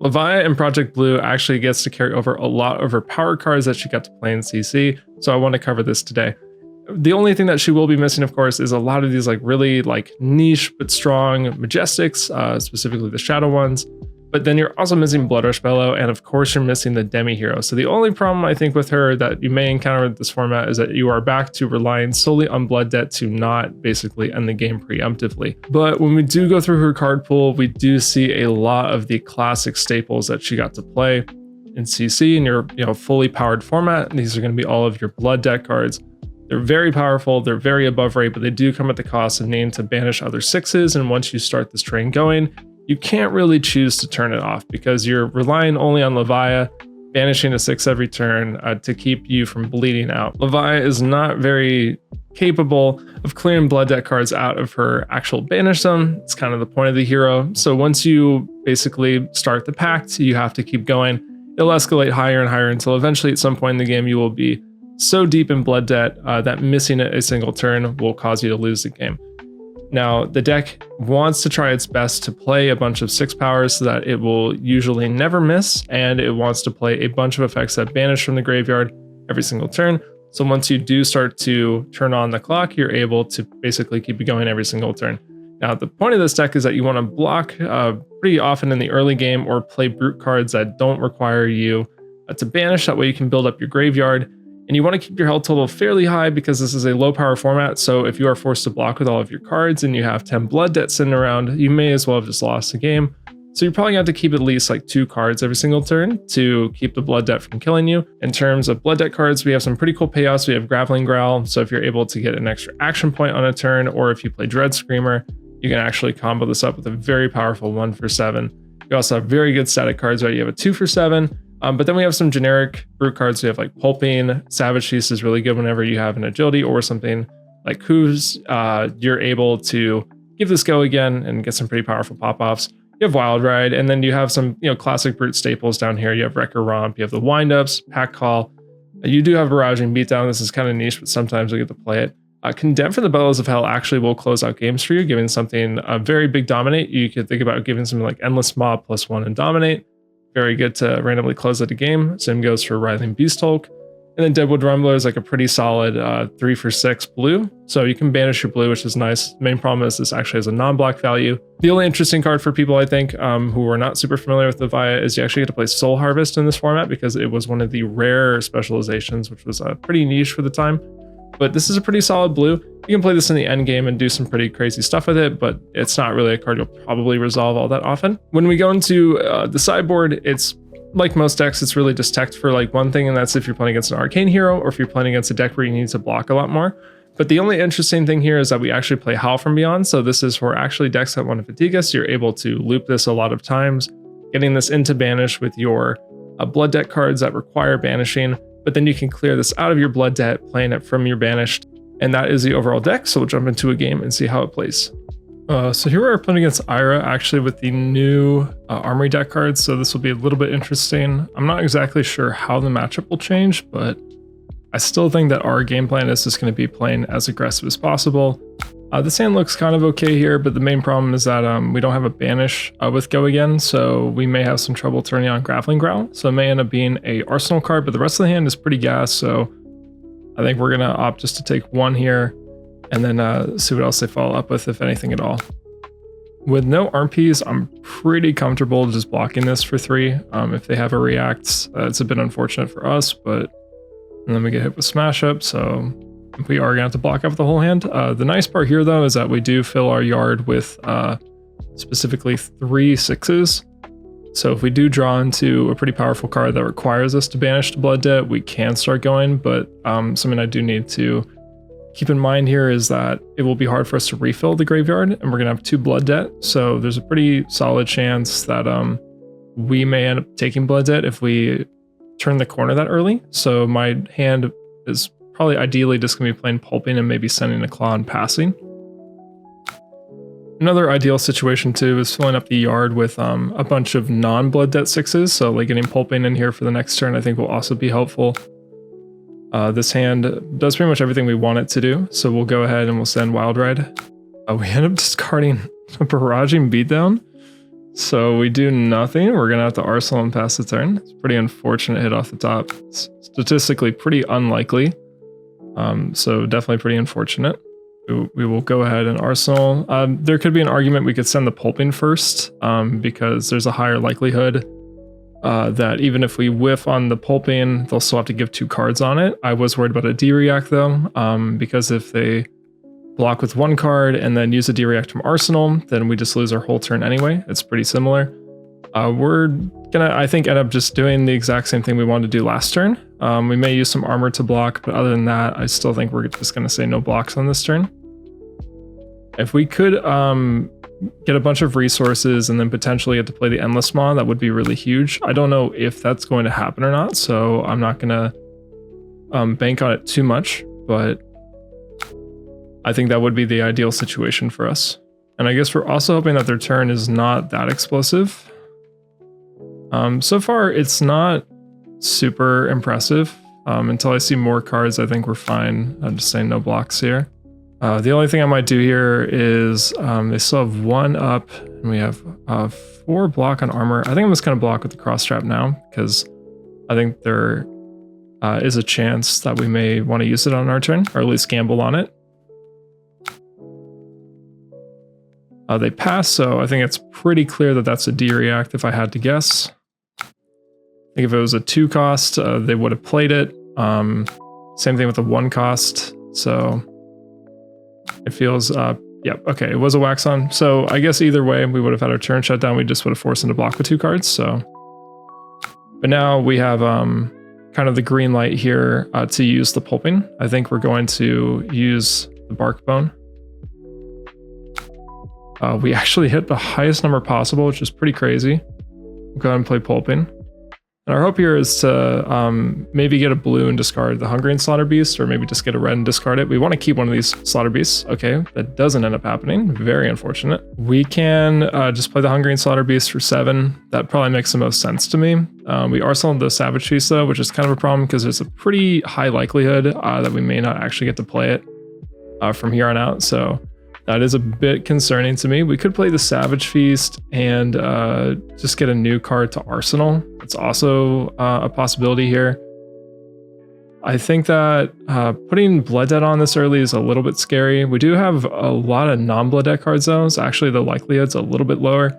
Levia in Project Blue actually gets to carry over a lot of her power cards that she got to play in CC, so I want to cover this today. The only thing that she will be missing, of course, is a lot of these like really like niche but strong Majestics, specifically the Shadow ones. But then you're also missing Blood Rush Bellow, and of course you're missing the Demi Hero. So the only problem I think with her that you may encounter with this format is that you are back to relying solely on Blood Debt to not basically end the game preemptively. But when we do go through her card pool, we do see a lot of the classic staples that she got to play in CC in your fully powered format. And these are going to be all of your Blood Debt cards. They're very powerful, they're very above rate, but they do come at the cost of needing to banish other 6s. And once you start this train going, you can't really choose to turn it off because you're relying only on Levia, banishing a 6 every turn to keep you from bleeding out. Levia is not very capable of clearing Blood Debt cards out of her actual banish zone. It's kind of the point of the hero. So once you basically start the pact, you have to keep going. It'll escalate higher and higher until eventually at some point in the game you will be so deep in Blood Debt that missing it a single turn will cause you to lose the game. Now, the deck wants to try its best to play a bunch of 6 powers so that it will usually never miss, and it wants to play a bunch of effects that banish from the graveyard every single turn. So once you do start to turn on the clock, you're able to basically keep it going every single turn. Now, the point of this deck is that you want to block pretty often in the early game or play brute cards that don't require you to banish. That way you can build up your graveyard. And you want to keep your health total fairly high because this is a low power format. So if you are forced to block with all of your cards and you have 10 Blood Debt sitting around, you may as well have just lost the game. So you're probably going to have to keep at least like 2 cards every single turn to keep the Blood Debt from killing you. In terms of Blood Debt cards, we have some pretty cool payouts. We have Grappling Growl. So if you're able to get an extra action point on a turn, or if you play Dread Screamer, you can actually combo this up with a very powerful 1 for 7. You also have very good static cards, right? You have a 2 for 7. But then we have some generic brute cards. We have like Pulping. Savage Feast is really good whenever you have an agility or something like Who's. You're able to give this go again and get some pretty powerful pop-offs. You have Wild Ride, and then you have some classic brute staples down here. You have Wrecker Romp, you have the Windups, Pack Call. You do have Barraging Beatdown. This is kind of niche, but sometimes you get to play it. Condemn for the Bellows of Hell actually will close out games for you, giving something a very big Dominate. You could think about giving something like Endless Mob +1 and Dominate. Very good to randomly close out a game. Same goes for Writhing Beast Hulk. And then Deadwood Rumbler is like a pretty solid 3 for 6 blue. So you can banish your blue, which is nice. The main problem is this actually has a non-block value. The only interesting card for people, I think, who are not super familiar with Levia is you actually get to play Soul Harvest in this format because it was one of the rare specializations, which was pretty niche for the time. But this is a pretty solid blue. You can play this in the end game and do some pretty crazy stuff with it, but it's not really a card you'll probably resolve all that often. When we go into the sideboard, it's like most decks, it's really just teched for like one thing, and that's if you're playing against an arcane hero or if you're playing against a deck where you need to block a lot more. But the only interesting thing here is that we actually play Howl from Beyond. So this is for actually decks that want to fatigue us. You're able to loop this a lot of times, getting this into banish with your Blood Debt cards that require banishing. But then you can clear this out of your Blood Debt, playing it from your banished. And that is the overall deck. So we'll jump into a game and see how it plays. So here we're playing against Ira, actually with the new Armory deck cards. So this will be a little bit interesting. I'm not exactly sure how the matchup will change, but I still think that our game plan is just going to be playing as aggressive as possible. This hand looks kind of okay here, but the main problem is that we don't have a banish with Go Again, so we may have some trouble turning on Grappling Growl. So it may end up being a Arsenal card, but the rest of the hand is pretty gas, so I think we're going to opt just to take 1 here and then see what else they follow up with, if anything at all. With no RPs, I'm pretty comfortable just blocking this for 3. If they have a react, it's a bit unfortunate for us, but and then we get hit with Smash Up, so we are going to have to block out the whole hand. The nice part here, though, is that we do fill our yard with specifically 3 6s. So if we do draw into a pretty powerful card that requires us to banish the Blood Debt, we can start going. But something I do need to keep in mind here is that it will be hard for us to refill the graveyard, and we're going to have 2 Blood Debt. So there's a pretty solid chance that we may end up taking Blood Debt if we turn the corner that early. So my hand is probably ideally just going to be playing Pulping and maybe sending a Claw and passing. Another ideal situation too is filling up the yard with a bunch of non-Blood Debt 6s. So like getting Pulping in here for the next turn I think will also be helpful. This hand does pretty much everything we want it to do. So we'll go ahead and we'll send Wild Ride. We end up discarding a Barraging Beatdown. So we do nothing. We're gonna have to arsenal and pass the turn. It's a pretty unfortunate hit off the top. It's statistically pretty unlikely. So definitely pretty unfortunate. We will go ahead and arsenal. There could be an argument we could send the pulping first, because there's a higher likelihood that even if we whiff on the pulping, they'll still have to give 2 cards on it. I was worried about a D-react though, because if they block with 1 card and then use a D-react from arsenal, then we just lose our whole turn anyway. It's pretty similar. We're gonna, I think, end up just doing the exact same thing we wanted to do last turn. We may use some armor to block, but other than that, I still think we're just gonna say no blocks on this turn. If we could get a bunch of resources and then potentially get to play the Endless Maw, that would be really huge. I don't know if that's going to happen or not, so I'm not gonna bank on it too much, but I think that would be the ideal situation for us. And I guess we're also hoping that their turn is not that explosive. So far, it's not super impressive. Until I see more cards, I think we're fine. I'm just saying no blocks here. The only thing I might do here is they still have 1 up, and we have 4 block on armor. I think I'm just going to block with the cross trap now, because I think there is a chance that we may want to use it on our turn, or at least gamble on it. They pass, so I think it's pretty clear that that's a D-react if I had to guess. I think if it was a 2 cost, they would have played it. Same thing with the 1 cost, so it feels, yep, okay, it was a wax on. So I guess either way, we would have had our turn shut down. We just would have forced them to block with 2 cards, so. But now we have kind of the green light here to use the pulping. I think we're going to use the bark bone. We actually hit the highest number possible, which is pretty crazy. We'll go ahead and play pulping. And our hope here is to maybe get a blue and discard the Hungarian Slaughter Beast, or maybe just get a red and discard it. We want to keep one of these Slaughter Beasts. Okay, that doesn't end up happening. Very unfortunate. We can just play the Hungarian Slaughter Beast for 7. That probably makes the most sense to me. We arsenal the Savage Feast though, which is kind of a problem because there's a pretty high likelihood that we may not actually get to play it from here on out. So that is a bit concerning to me. We could play the Savage Feast and just get a new card to Arsenal. It's also a possibility here. I think that putting Blood Debt on this early is a little bit scary. We do have a lot of non-Blood Debt cards though, so actually the likelihood's a little bit lower.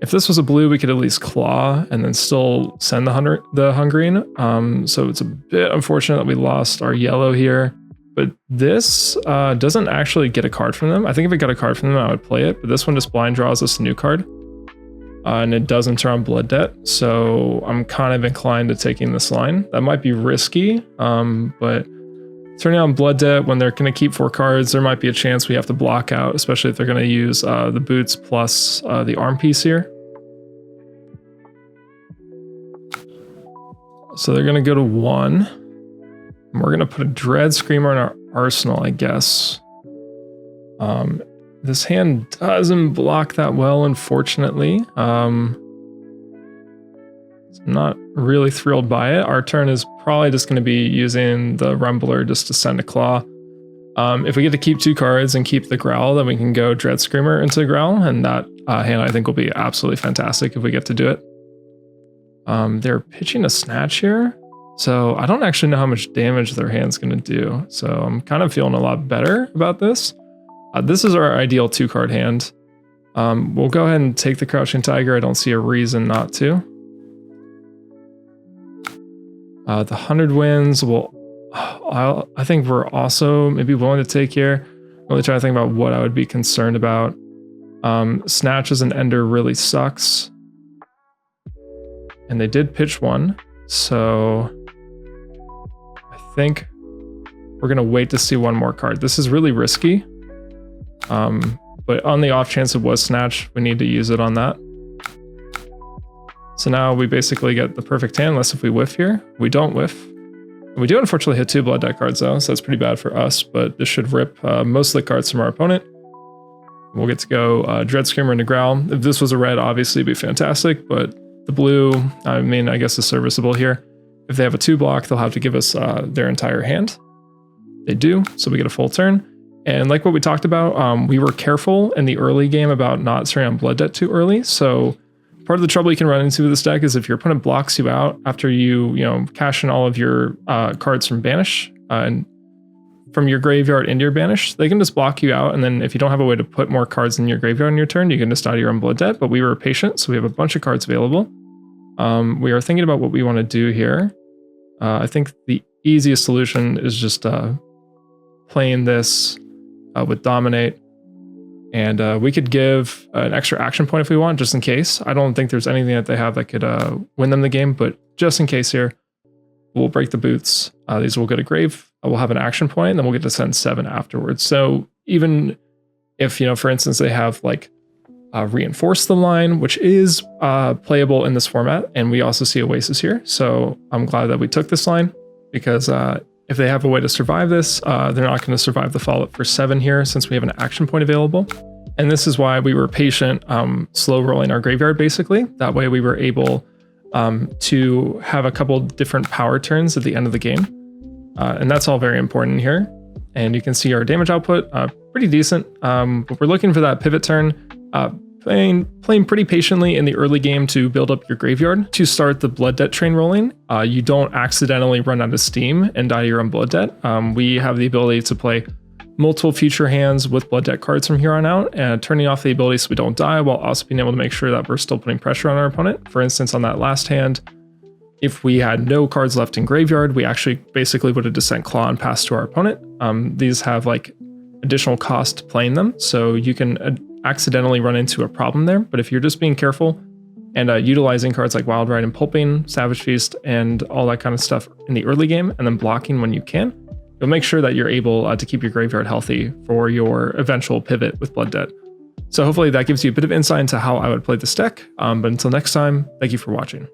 If this was a blue, we could at least claw and then still send the Hungarian. So it's a bit unfortunate that we lost our yellow here. But this doesn't actually get a card from them. I think if it got a card from them, I would play it. But this one just blind draws us a new card. And it doesn't turn on Blood Debt. So I'm kind of inclined to taking this line. That might be risky. But turning on Blood Debt when they're going to keep 4 cards, there might be a chance we have to block out, especially if they're going to use the boots plus the arm piece here. So they're going to go to 1. We're going to put a Dread Screamer in our arsenal, I guess. This hand doesn't block that well, unfortunately. I'm not really thrilled by it. Our turn is probably just going to be using the Rumbler just to send a claw. If we get to keep 2 cards and keep the Growl, then we can go Dread Screamer into the Growl, and that hand I think will be absolutely fantastic if we get to do it. They're pitching a Snatch here. So I don't actually know how much damage their hand's going to do. So I'm kind of feeling a lot better about this. This is our ideal 2-card hand. We'll go ahead and take the Crouching Tiger. I don't see a reason not to. The 100 Winds will... I think we're also maybe willing to take here. I'm really trying to think about what I would be concerned about. Snatch as an Ender really sucks. And they did pitch 1. So I think we're going to wait to see 1 more card. This is really risky. But on the off chance it was Snatch, we need to use it on that. So now we basically get the perfect hand, unless if we whiff here. We don't whiff. We do unfortunately hit 2 Blood Debt cards though, so that's pretty bad for us, but this should rip most of the cards from our opponent. We'll get to go Dread Screamer into Growl. If this was a red, obviously it'd be fantastic, but the blue, I mean, I guess is serviceable here. If they have a 2 block, they'll have to give us their entire hand. They do, so we get a full turn. And like what we talked about, we were careful in the early game about not starting on Blood Debt too early. So part of the trouble you can run into with this deck is if your opponent blocks you out after you cash in all of your cards from Banish and from your graveyard into your Banish, they can just block you out. And then if you don't have a way to put more cards in your graveyard on your turn, you can just die to your own Blood Debt. But we were patient, so we have a bunch of cards available. We are thinking about what we want to do here. I think the easiest solution is just playing this with Dominate. And we could give an extra action point if we want, just in case. I don't think there's anything that they have that could win them the game, but just in case here, we'll break the boots. These will get a grave. We'll have an action point, and then we'll get to send 7 afterwards. So even if, for instance, they have like Reinforce the Line, which is playable in this format, and we also see Oasis here. So I'm glad that we took this line, because if they have a way to survive this, they're not going to survive the Fallout for 7 here, since we have an action point available. And this is why we were patient, slow rolling our graveyard, basically. That way we were able to have a couple different power turns at the end of the game. And that's all very important here. And you can see our damage output, pretty decent. But we're looking for that pivot turn, playing pretty patiently in the early game to build up your graveyard. To start the Blood Debt train rolling, you don't accidentally run out of steam and die to your own Blood Debt. We have the ability to play multiple future hands with Blood Debt cards from here on out, and turning off the ability so we don't die, while also being able to make sure that we're still putting pressure on our opponent. For instance, on that last hand, if we had no cards left in graveyard, we actually basically would have Descent Claw and pass to our opponent. These have like additional cost playing them, so you can accidentally run into a problem there. But if you're just being careful and utilizing cards like Wild Ride and Pulping, Savage Feast, and all that kind of stuff in the early game, and then blocking when you can, you'll make sure that you're able to keep your graveyard healthy for your eventual pivot with Blood Debt. So hopefully that gives you a bit of insight into how I would play this deck. But until next time, thank you for watching.